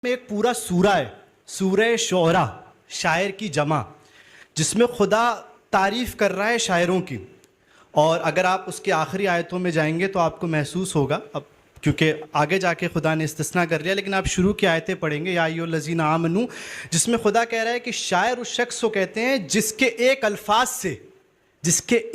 में एक पूरा सूरा है, सूरह शोरा, शायर की जमा, जिसमें खुदा तारीफ़ कर रहा है शायरों की। और अगर आप उसकी आखिरी आयतों में जाएंगे तो आपको महसूस होगा, अब क्योंकि आगे जाके खुदा ने इस्तिस्ना कर लिया, लेकिन आप शुरू की आयतें पढ़ेंगे, या अय्युहल्लज़ीना आमनू, जिसमें खुदा कह रहा है कि शायर उस शख्स को कहते हैं जिसके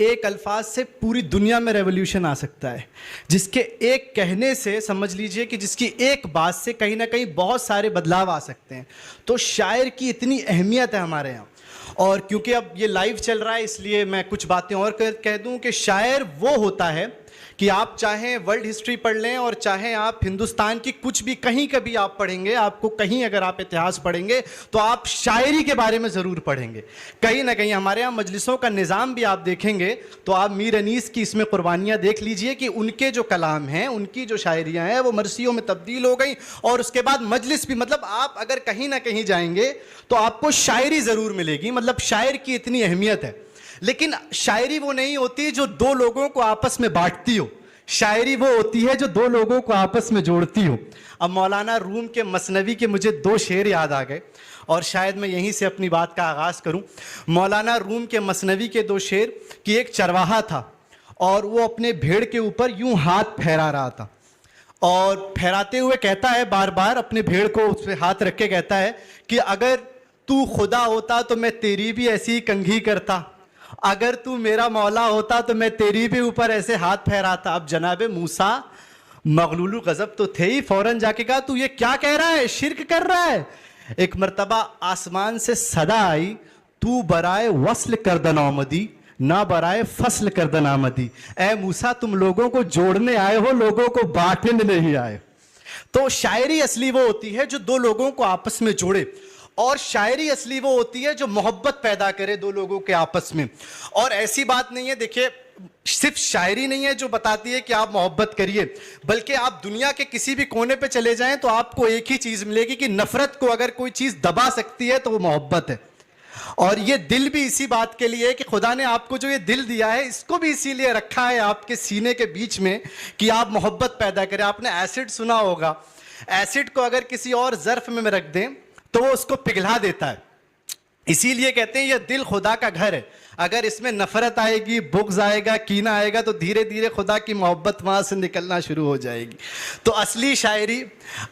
एक अल्फाज से पूरी दुनिया में रेवोल्यूशन आ सकता है, जिसके एक कहने से, समझ लीजिए कि जिसकी एक बात से कहीं ना कहीं बहुत सारे बदलाव आ सकते हैं। तो शायर की इतनी अहमियत है हमारे यहाँ। और क्योंकि अब ये लाइव चल रहा है इसलिए मैं कुछ बातें और कह दूं कि शायर वो होता है कि आप चाहें वर्ल्ड हिस्ट्री पढ़ लें और चाहें आप हिंदुस्तान की कुछ भी कहीं कभी आप पढ़ेंगे, आपको कहीं अगर आप इतिहास पढ़ेंगे तो आप शायरी के बारे में ज़रूर पढ़ेंगे। कहीं ना कहीं हमारे यहाँ मजलिसों का निज़ाम भी आप देखेंगे तो आप मीर अनीस की इसमें कुर्बानियाँ देख लीजिए कि उनके जो कलाम हैं, उनकी जो शायरियाँ हैं वो मरसियों में तब्दील हो गई। और उसके बाद मजलिस भी, मतलब आप अगर कहीं ना कहीं जाएंगे तो आपको शायरी ज़रूर मिलेगी। मतलब शायर की इतनी अहमियत है। लेकिन शायरी वो नहीं होती जो दो लोगों को आपस में बांटती हो, शायरी वो होती है जो दो लोगों को आपस में जोड़ती हो। अब मौलाना रूम के मसनवी के मुझे दो शेर याद आ गए और शायद मैं यहीं से अपनी बात का आगाज़ करूं। मौलाना रूम के मसनवी के दो शेर कि एक चरवाहा था और वो अपने भेड़ के ऊपर यूं हाथ फहरा रहा था और फहराते हुए कहता है, बार बार अपने भेड़ को उस पर हाथ रख के कहता है कि अगर तू खुदा होता तो मैं तेरी भी ऐसी ही कंघी करता, अगर तू मेरा मौला होता तो मैं तेरी भी ऊपर ऐसे हाथ फहराता। अब जनाबे मूसा मगलूलु गजब तो थे ही, फौरन जाके कहा तू ये क्या कह रहा है, शिर्क कर रहा है। एक मर्तबा आसमान से सदा आई, तू बराए वस्ल करदन आमदी ना बराए फसल करदन आमदी। ए मूसा तुम लोगों को जोड़ने आए हो, लोगों को बांटने नहीं आए। तो शायरी असली वो होती है जो दो लोगों को आपस में जोड़े, और शायरी असली वो होती है जो मोहब्बत पैदा करे दो लोगों के आपस में। और ऐसी बात नहीं है, देखिए सिर्फ शायरी नहीं है जो बताती है कि आप मोहब्बत करिए, बल्कि आप दुनिया के किसी भी कोने पे चले जाएं तो आपको एक ही चीज मिलेगी कि नफरत को अगर कोई चीज दबा सकती है तो वो मोहब्बत है। और ये दिल भी इसी बात के लिए है कि खुदा ने आपको जो ये दिल दिया है इसको भी इसीलिए रखा है आपके सीने के बीच में कि आप मोहब्बत पैदा करें। आपने एसिड सुना होगा, एसिड को अगर किसी और ज़र्फ में रख दें तो वो उसको पिघला देता है। इसीलिए कहते हैं ये दिल खुदा का घर है, अगर इसमें नफरत आएगी, बुग़्ज़ आएगा, कीना आएगा तो धीरे धीरे खुदा की मोहब्बत वहाँ से निकलना शुरू हो जाएगी। तो असली शायरी,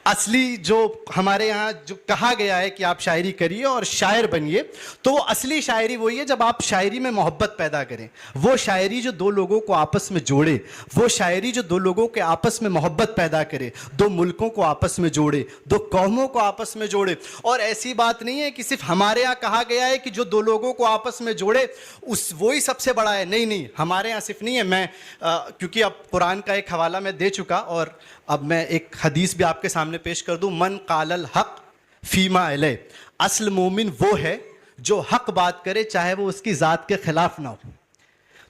असली जो हमारे यहाँ जो कहा गया है कि आप शायरी करिए और शायर बनिए, तो वो असली शायरी वही है जब आप शायरी में मोहब्बत पैदा करें। वो शायरी जो दो लोगों को आपस में जोड़े, वो शायरी जो दो लोगों के आपस में मोहब्बत पैदा करे, दो मुल्कों को आपस में जोड़े, दो कौमों को आपस में जोड़े। और ऐसी बात नहीं है कि सिर्फ हमारे यहाँ कहा गया है कि जो दो लोगों को आपस में जोड़े उस वही सबसे बड़ा है। नहीं नहीं, हमारे यहाँ सिर्फ नहीं है। मैं क्योंकि अब कुरान का एक हवाला मैं दे चुका और अब मैं एक हदीस भी आपके सामने पेश कर दूं। मन कालल हक फीमा अलैह, असल मोमिन वो है जो हक बात करे चाहे वो उसकी ज़ात के खिलाफ ना हो।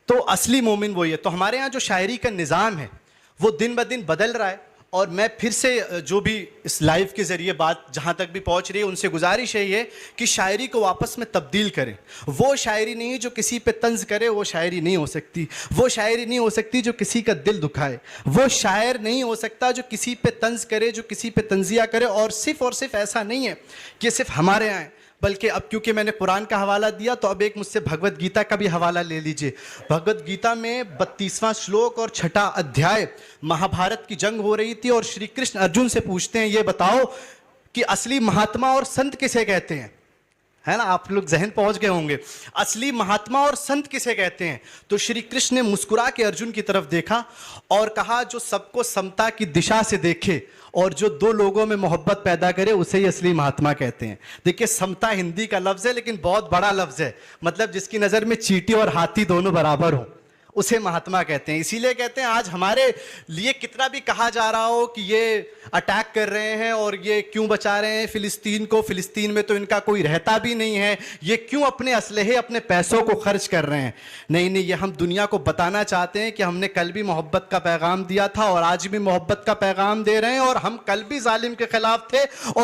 तो असली मोमिन वही है। तो हमारे यहाँ जो शायरी का निज़ाम है वो दिन ब दिन बदल रहा है। और मैं फिर से जो भी इस लाइव के ज़रिए बात जहाँ तक भी पहुँच रही है उनसे गुजारिश है ये कि शायरी को वापस में तब्दील करें। वो शायरी नहीं जो किसी पे तंज़ करे, वो शायरी नहीं हो सकती। वो शायरी नहीं हो सकती जो किसी का दिल दुखाए। वो शायर नहीं हो सकता जो किसी पे तंज़ करे, जो किसी पे तंज़िया करे। और सिर्फ ऐसा नहीं है कि सिर्फ हमारे यहाँ है, बल्कि अब क्योंकि मैंने कुरान का हवाला दिया तो अब एक मुझसे भगवत गीता का भी हवाला ले लीजिए। भगवत गीता में 32वां श्लोक और 6ठा अध्याय, महाभारत की जंग हो रही थी और श्री कृष्ण अर्जुन से पूछते हैं, ये बताओ कि असली महात्मा और संत किसे कहते हैं। है ना, आप लोग जहन पहुंच गए होंगे, असली महात्मा और संत किसे कहते हैं। तो श्री कृष्ण ने मुस्कुरा के अर्जुन की तरफ देखा और कहा, जो सबको समता की दिशा से देखे और जो दो लोगों में मोहब्बत पैदा करे उसे ही असली महात्मा कहते हैं। देखिए, समता हिंदी का लफ्ज़ है लेकिन बहुत बड़ा लफ्ज़ है, मतलब जिसकी नज़र में चींटी और हाथी दोनों बराबर हो उसे महात्मा कहते हैं। इसीलिए कहते हैं आज हमारे लिए कितना भी कहा जा रहा हो कि ये अटैक कर रहे हैं और ये क्यों बचा रहे हैं फ़िलिस्तीन को, फ़िलिस्तीन में तो इनका कोई रहता भी नहीं है, ये क्यों अपने असलहे अपने पैसों को खर्च कर रहे हैं। नहीं नहीं, ये हम दुनिया को बताना चाहते हैं कि हमने कल भी मोहब्बत का पैगाम दिया था और आज भी मोहब्बत का पैगाम दे रहे हैं और हम कल भी जालिम के खिलाफ थे और